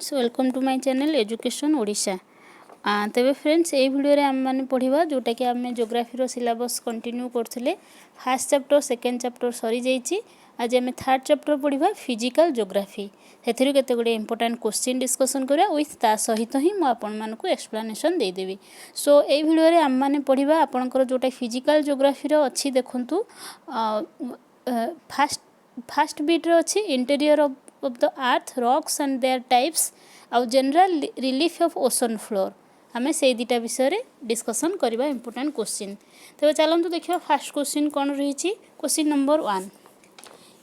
Friends welcome to my channel education Odisha. तेरे friends ये video रे आम माने पढ़िबा जोटा कि आम ज्योग्राफी रो सिलेबस कंटिन्यू करथिले। फर्स्ट चैप्टर सेकंड चैप्टर सरी जाईची। आज आम थर्ड चैप्टर पढ़िबा फिजिकल ज्योग्राफी। सेथिरु केते गुडे इंपोर्टेंट क्वेश्चन डिस्कशन करिया विथ ता सहित ही मु आपन मानकु एक्सप्लेनेशन दे देबी। सो ए वीडियो रे आम माने पढ़िबा आपनकर जोटा फिजिकल ज्योग्राफी रो अछि देखंतु फर्स्ट बीट रे अछि interior of the earth rocks and their types ଆଉ general relief of ocean floor आमे से दिटा विषय डिस्कशन करबा इंपोर्टेंट क्वेश्चन। तो चलंतु देखिबा फर्स्ट क्वेश्चन कोन रहिछि। Question number 1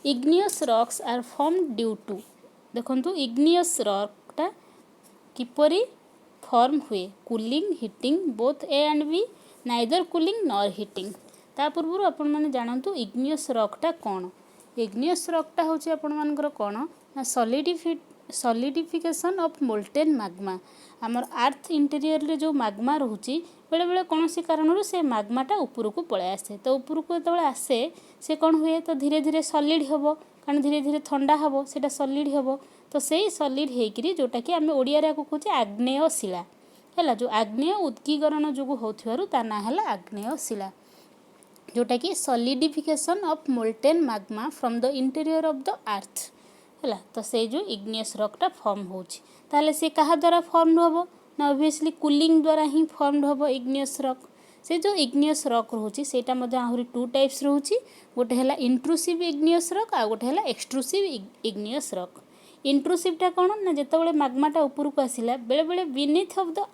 igneous rocks are formed due to देखंतु igneous rock टा किपरि फॉर्म हुए cooling heating both A and B neither cooling nor heating. ता पूर्व आपण माने जानंतु igneous rock टा कोन। igneous rock टा होछि आपण मानकर कोन सॉलिडिफिकेशन ऑफ मोल्टेन मैग्मा आमर अर्थ इंटीरियर रे जो मैग्मा रहउची बेले बेले कौन सी कारण से मैग्मा टा ऊपर को पळे आसे। तो ऊपर को तबले आसे से कौन हुए तो धीरे धीरे सॉलिड हबो कारण धीरे धीरे ठंडा हबो सेटा सॉलिड हबो। तो सेही सॉलिड हेकरी जोटा कि आमे ओडिया रे को कहूचे आग्नेय शिला हैला। जो आग्नेय उद्गीकरण जो होथिवारु ता ना हैला आग्नेय शिला जोटा कि solidification of molten magma from the interior of the अर्थ हैला। तो से जो इग्नियस रॉक टा फॉर्म होची ताले से कहा द्वारा फॉर्म होबो ना ऑब्वियसली कूलिंग द्वारा ही फॉर्म होबो इग्नियस रॉक। से जो इग्नियस रॉक रहउची सेटा मध्ये आहुरी टू टाइप्स रहउची गोटे हैला इंट्रूसिव इग्नियस रॉक आ गोटे हैला एक्सट्रूसिव इग्नियस रॉक। इंट्रूसिव टा कोन ना जेतेबेले मैग्मा टा ऊपर को आसिला बेले बेले बीनीथ ऑफ द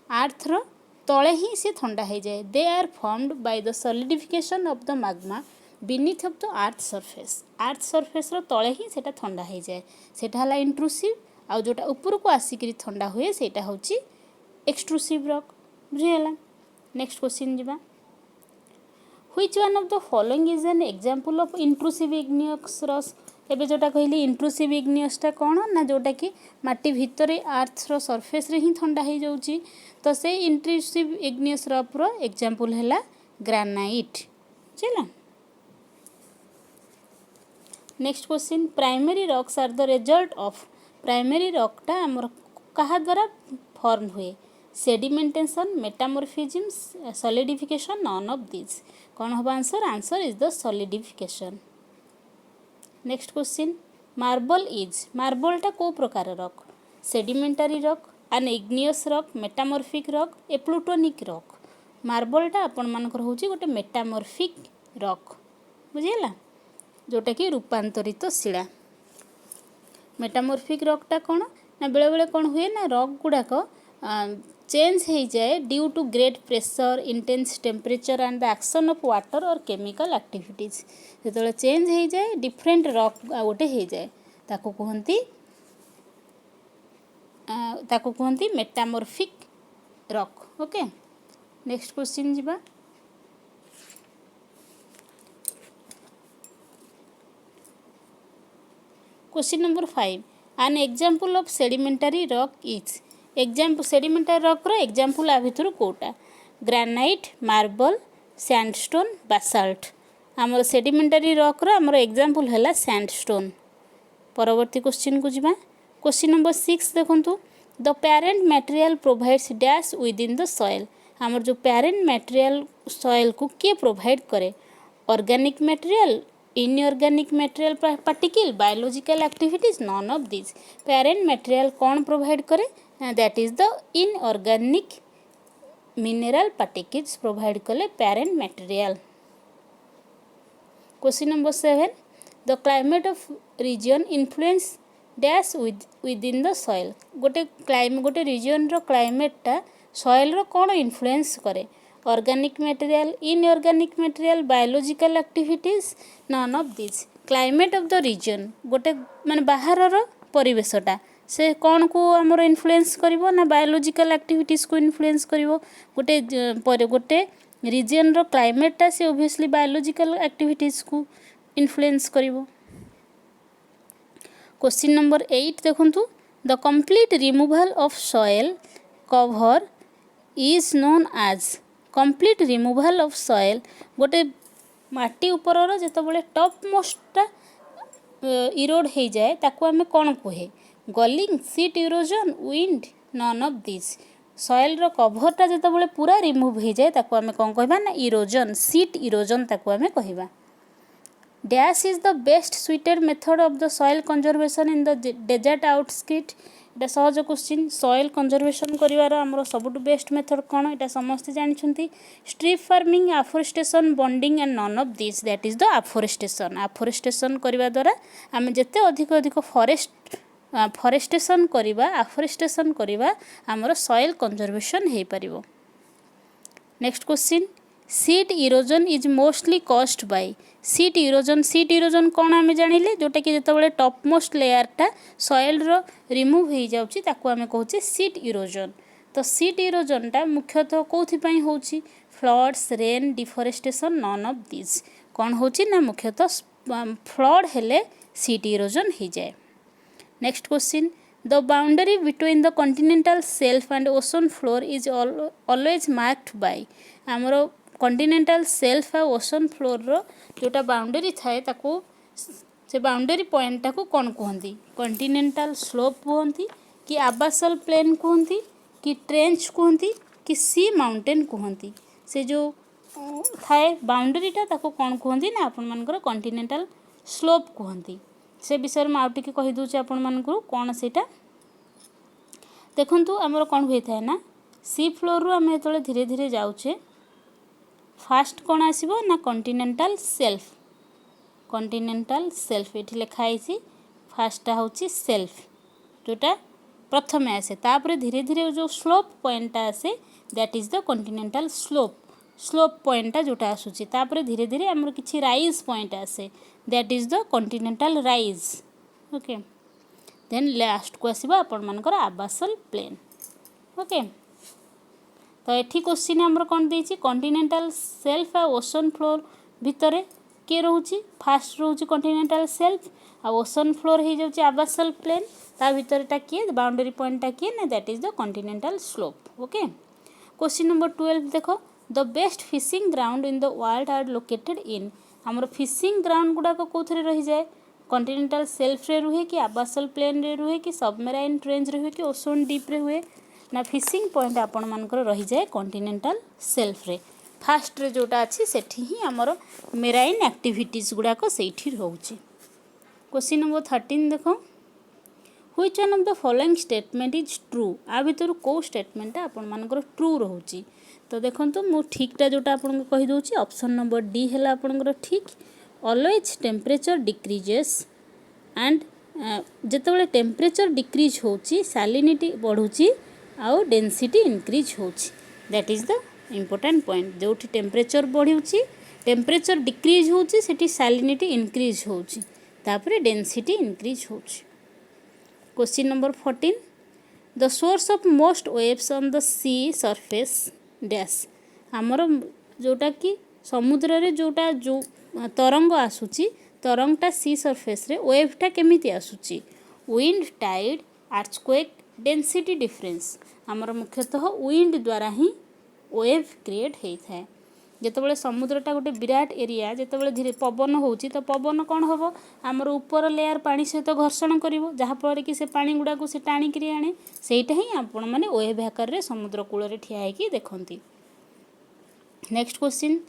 अर्थ रो तळे ही से ठंडा हो जाए। They are formed by the solidification of the magma beneath of the earth surface रो तळे ही सेटा ठंडा हो जाए सेटा हला इंट्रूसिव आ जोटा ऊपर को आसिकरी ठंडा हुए सेटा होची एक्सट्रूसिव रॉक बुझियला। नेक्स्ट क्वेश्चन जिबा which one of the following is an example of intrusive igneous rock. एबे जोटा कहली इंट्रूसिव इग्नियस टा कोन ना जोटा कि माटी भितरे अर्थ रो सरफेस रे ही ठंडा हो जाउची। तो से इंट्रूसिव इग्नियस रॉक रो एग्जांपल हैला ग्रेनाइट चला। Next question primary rocks are the result of primary rock टा हमर कहा द्वारा फॉर्म हुए sedimentation metamorphism solidification none of this कौन होबा answer is the solidification. Next question marble टा को प्रकार rock sedimentary rock an igneous rock metamorphic rock a plutonic rock. Marble टा आपण मानकर होची गोटे मेटामॉर्फिक रॉक बुझिला जोटा कि रूपांतरित शिला। मेटामॉर्फिक रॉक टा कोन ना बेले बेले कोन हुए ना रॉक गुडाक चेंज हो जाए due to great pressure intense temperature and the action of water और केमिकल एक्टिविटीज जो चेंज हो जाए डिफरेंट रॉक गोटे हो जाए ताको कहती metamorphic rock. Okay next question जिबा question number 5 an example of sedimentary rock is example sedimentary rock रो एग्जांपल आ भितर कोटा ग्रेनाइट मार्बल सैंडस्टोन बासाल्ट। हमर सेडिमेंटरी रॉक रो हमर एग्जांपल हैला सैंडस्टोन। परवर्ती क्वेश्चन को जिबा क्वेश्चन नंबर 6 देखंतु the parent material provides dash within the soil. हमर जो पेरेंट मटेरियल सॉइल को के प्रोवाइड करे organic material inorganic material particle biological activities none of this. Parent material कौन प्रोवाइड करे that is the inorganic mineral particles provide कले parent material. Question number 7 the climate of region influence dash within the soil. गोटे region रो climate टा soil रो कौन influence करे organic material inorganic material biological activities none of this. Climate of the region गोटे माने बाहर रो परिवेशटा से कौन को हमर इन्फ्लुएंस करिवो ना बायोलॉजिकल एक्टिविटीज को इन्फ्लुएंस करिवो। गोटे रीजन रो क्लाइमेट टा से ऑब्वियसली बायोलॉजिकल एक्टिविटीज को इन्फ्लुएंस करिवो। क्वेश्चन नंबर 8 देखंतु the complete removal of soil cover is known as complete removal of soil गोटे माटी ऊपर जिते बड़े टॉप मोस्टा इरोड हो जाए ताको आमे कौन कहे gulling sheet erosion wind none of this soil रो कभरटा जेतबेले पूरा रिमूव हो जाए ताको आमे कोन कहबा ना इरोजन सीट इरोजन ताको आमे कहबा dash is the best suited method of the soil conservation in the desert outskirt एटा सहज क्वेश्चन सॉइल कंजर्वेशन करिवार हमरो सबटु बेस्ट मेथड कोन एटा समस्त जानिछंती strip farming afforestation bonding and none of this that is the afforestation करिवा द्वारा आमे जते अधिक अधिक फॉरेस्टेशन करिवा एफोरेस्टेशन करिवा हमरो सॉइल कंजर्वेशन हे परिबो next question sheet erosion is mostly caused by sheet erosion कौन आम जानिले जोटा कि जिते टॉप मोस्ट लेयरटा सॉइल रो रिमूव हो जाउची ताको आमे कहूचे सीट इरोजन तो सीट इरोजनटा मुख्यतः कौथिपाई होउची floods rain deforestation none of this कौन होउची ना मुख्यतः फ्लड हेले सीट इरोजन हो जाए next question the boundary between the continental shelf and ocean floor is always marked by आमरो कॉन्टिनेंटल शेल्फ और ओशन फ्लोर रो जोटा बाउंडरी थाए ताको से बाउंडरी पॉइंट टाको कौन कहती कॉन्टिनेंटल स्लोप कहती कि आबासल प्लेन कहती कि ट्रेंच कहती कि सी माउंटेन कहती से जो थाए बाउंडरीटा ताको कौन कहती ना आपण मानकर कॉन्टिनेंटल स्लोप कहती से विषय में आउट कही दूचे आपण मानकर कौन सेटा देखंतु हमर कौन होई थाए ना सी फ्लोर रो हम एतले धीरे धीरे जाउचे फास्ट कौन आसीबो ना कॉन्टिनेंटल सेल्फ ये लिखाई फास्टा हूँ सेल्फ जोटा प्रथम आसे तापर धीरे धीरे जो स्लोप पॉइंट आसे that is the continental slope पॉइंटा जोटा आसूची तापर धीरे धीरे आमर किछि राइज पॉइंट आसे that is the continental rise okay then last को आसीबो आपण मानकर आबासल प्लेन ओके तो ये क्वेश्चन आमर कौन देछि कॉन्टिनेंटल शेल्फ और ओशन फ्लोर भितर किए रोचे फास्ट रोचे कॉन्टिनेंटल शेल्फ आ ओशन फ्लोर हो जाउची आबासल प्लेन ता भितरटा किए बाउंडरी पॉइंटटा किए ना that is the continental slope okay question number 12 देखो the best fishing ground in the world are located in आमर फिशिंग ग्राउंड गुड़ाक कौन रही जाए कॉन्टिनेंटल शेल्फ रे रुहे कि आबासल प्लेन रे रुहे कि सबमेराइन ट्रेंच रे हुए कि ओशन डीप रे हुए ना फिशिंग पॉइंट आपण मानकर रही जाए कॉन्टिनेंटल शेल्फ रे फास्ट रे जोटा अच्छी सेठी ही आमर मेराइन एक्टिविटीज गुड़ाक सेठी रोचे क्वेश्चन नंबर 13 देखो which one of the following statement is true आ भितर को स्टेटमेंट आपण मानकर ट्रू रोचे तो देखंतु मु ठीकटा जोटा आपण कहि दोची ऑप्शन नंबर डी हैला आपणकर ठीक ऑलवेज टेम्परेचर डिक्रीजेस एंड जेतेबेले टेम्परेचर डिक्रीज होची सैलिनिटी बढ़ुची आउ डेंसिटी इनक्रीज होची that is the important point जो टेम्परेचर बढ़ुची टेम्परेचर डिक्रीज होची सेठी सैलिनिटी इनक्रीज होची तापरे डेंसिटी इनक्रीज होची question number 14 the source of most waves on the sea surface dash आमर जोटा कि समुद्र रे जोटा जो तरंग आसूची तरंगटा सी सरफेस रे वेवटा केमिति आसूची wind tide earthquake density difference आमर मुख्यतः विंड द्वारा ही वेव क्रिएट होता है जितेबाला समुद्रटा गोटे विराट एरिया जितेबाला धीरे पवन होची तो पवन कौन हम आमर ऊपर लेयर पानी सहित घर्षण करिवो जहाँफल कि से पानी गुड़ा को से टाणिकी आने सेटा ही आपण मैंने वेव आकार रे समुद्र कूल ठिया होगी देखती next question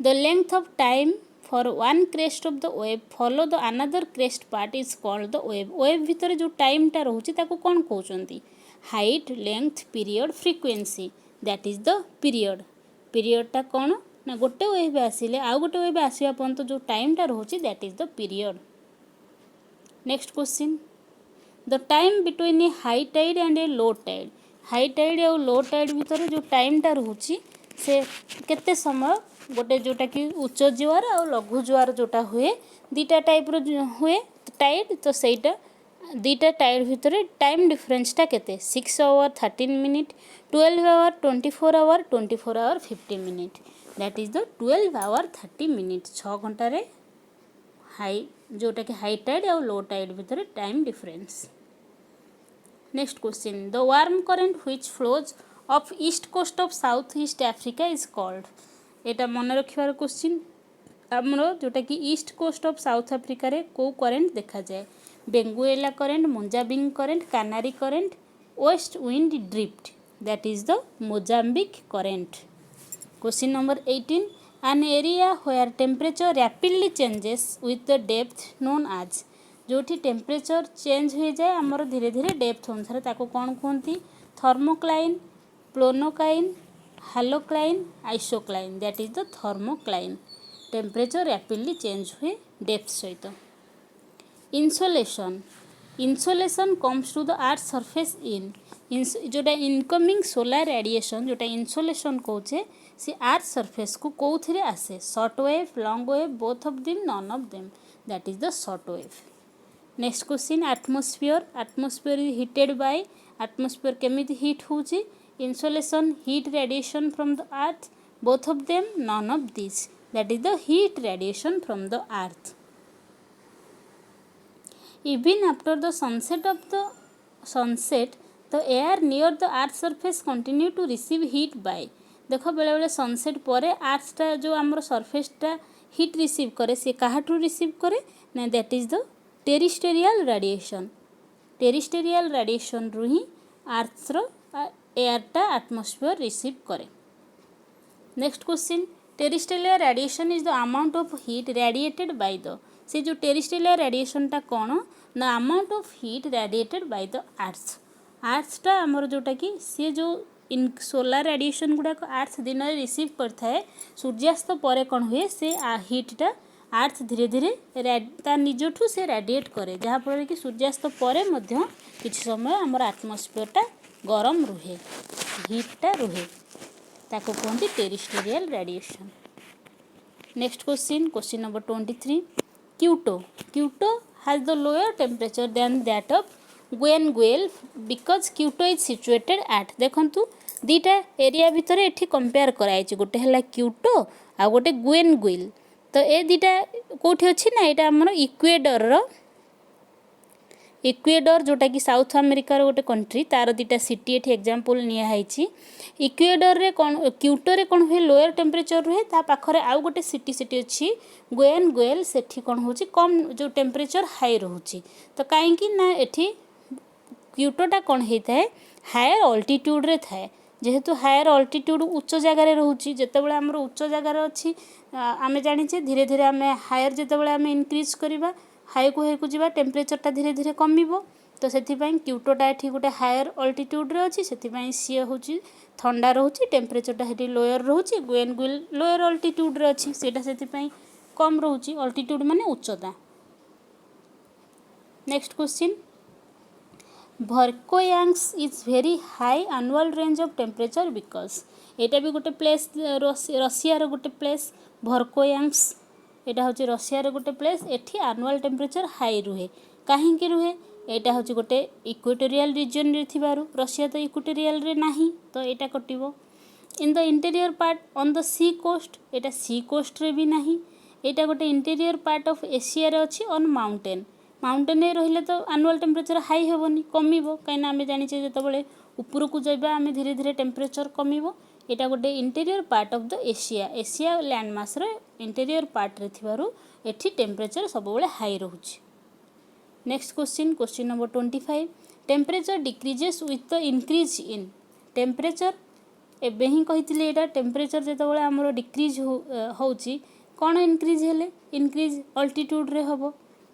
the length of time for one crest of the wave follow the another crest part is called the wave भितर जो टाइमटा रोचे ताको कौन कहते height length period frequency that is the पीरियडटा कौन ना गोटे वेव आसिले आउ गोटे वेव आसवा पर्यंत जो टाइमटा रोचे that is the period next question the time between a high tide and a low tide और लो टाइड भितर जो टाइमटा रोचे से केते समय गोटे जोटा कि उच्च जुआर और लघु जुआर जोटा हुए दीटा टाइप हुए टाइड तो सहीटा दीटा टाइड भितर टाइम डिफरेंसटा केते 6 hour 13 minute 12 hour 24 hour 24 hour 15 minute that is the 12 hour 30 minute 6 घंटा रे हाई जोटा कि हाई टाइड और लो टाइड भितर time difference next question the warm current which flows off east coast of south east Africa is called एटा मन रखिबार question आमर जोटा कि east coast of south Africa रे को करेंट देखा जाए Benguela current Mozambique current Canary current west wind drift that is the Mozambique current. Question number 18 an area where temperature rapidly changes with the depth known as जोठी temperature change हो जाए आमर धीरे धीरे डेप्थ अनुसार ताको कौन कहती thermocline pycnocline halocline isocline that is the thermocline temperature rapidly change हुए डेप्थ सहित। Insolation insolation comes to the earth surface in जोटा इनकमिंग सोलार रेडिएशन जोटा इनसोलेशन कौचे सी अर्थ सरफेस को कौन आसे short wave long wave both of them none of them that is the short wave. Next question atmosphere atmosphere is heated by atmosphere केमिति heat होची insolation heat radiation from the earth both of them none of these that is the heat radiation from the earth। even after the sunset the air near the earth surface continue to receive heat by देखो बेले बेले sunset पर आर्थटा जो आमर सरफेसटा hit receive करे सी काहाठू receive करे ना that is the terrestrial radiation रु ही आर्थर एयरटा एटमॉस्फेयर रिसीव करे। Next question terrestrial radiation is the amount of heat radiated by the से जो टेरिस्टेरियल रेडिएशनटा कौन ना amount of heat radiated by the आर्थटा आमर जोटा कि सी जो इन सोलार रेडिएशन गुड़ाक आर्थ दिन में रिसीव करता सूर्यास्त पर कौन हुए से हीटा आर्थ धीरे धीरे ता निजठू से रेडिएट करे जहाँफल कि सूर्यास्त पर किसी समय आमर एटमॉस्फेयरटा गरम रुहे हीटटा रुहे ताको कहते terrestrial radiation. Next question number 23 Quito has the lower temperature than that of Guinguel because Quito is situated at देखंतु दीटा एरिया भितर एठी कंपेयर कराई गोटे है क्यूटो आ गोटे गुएनगुइल तो ए दीटा कोठी अच्छी ना यहाँ आमर इक्वेडर जोटा कि साउथ अमेरिकार गोटे कंट्री तार दीटा सिटी एठी एग्जांपल नियाहाइची इक्वेडर रे कौन क्यूटो रे कौन हुए लोअर टेम्परेचर रुहे ता पाखरे आउ गोटे सिटी अच्छी गुएनगुएल सेठी कौन होची कम जो टेम्परेचर हाई रोची तो कहीं ना एठी क्यूटोटा कौन होता है हायर अल्टीट्यूड रे थाए जेहेतु हायर अल्टीट्यूड उच्च जगार रोचे जितेबाला आमर उच्च जगार अच्छी आम जाने धीरे धीरे आम हायर जितेबाला आम इनक्रिज करवा हाई को जावा टेम्परेचरटा धीरे धीरे कमिबो तो से क्यूटोटा ये गोटे हायर अल्टीट्यूड रे अच्छी से सी हूँ ठंडा रोचे टेम्परेचरटा ये लोअर रोचे गुएनगुइल लोअर अल्टीट्यूड रे अच्छी सेटा से कम रोचे अल्टीट्यूड माने उच्चता। Next question Verkhoyansk is very high annual range of temperature because एटा भी गोटे प्लेस रशिया गोटे प्लेस भर्कोयांग्स एटा हूँ रशिया गोटे प्लेस एठी एनुअल टेम्परेचर हाई रुहे कहीं रुहे एटा हूँ गोटे इक्वेटोरियल रिजन रे थिबारु रशिया तो इक्वेटोरियल रे नाही तो एटा कटिबो। In the interior part on the sea coast एटा सी कोस्ट रे भी नाही एटा गोटे इंटीरियर पार्ट ऑफ एशिया रे अच्छी ऑन माउंटेन रे रहिले तो एनुअल टेम्परेचर हाई हेबनी कमिबो कहीं आम जाने जिते ऊपर को जाइबा आम धीरे धीरे टेम्परेचर कमिबो एटा गोटे interior part of the Asia landmass रे इंटीरियर पार्ट रे थिबारु एठी टेम्परेचर सब बेले हाई रोचे। Next question number 25 temperature decreases with the increase in temperature एबे ही कहितले एटा टेम्परेचर जेतेबेले हमरो डिक्रीज होउची कोन इंक्रीज हेले इंक्रीज अल्टीट्यूड रे हबो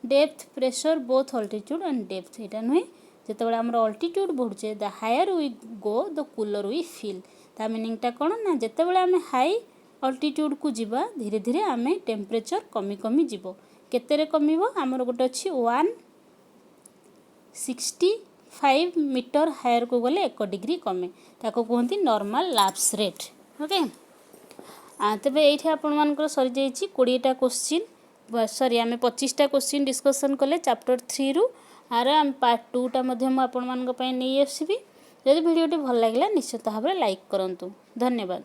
depth pressure both altitude and depth एटा नुहे जेतेबेले हमरो अल्टीट्यूड बढ़ुचे the higher we go the cooler we feel ता मीनिंगटा कौन ना जितेबाला आम हाई अल्टीट्यूड को जीवा धीरे धीरे आम टेम्परेचर कमी कमी जीव केते कमिबो आमर गोटे अच्छी 165 मीटर हायर को गले 1 डिग्री कमे ताको कहते नॉर्मल लैप्स रेट ओके। तेबे ये आपर सरी जाइए 20टा क्वेश्चन सॉरी आम 25टा क्वेश्चन डिस्कसन कले चैप्टर 3 रु आर आम पार्ट 2टा नहीं आसबि जदि वीडियोटी भल लगे निश्चित भाव में लाइक करूँ। धन्यवाद।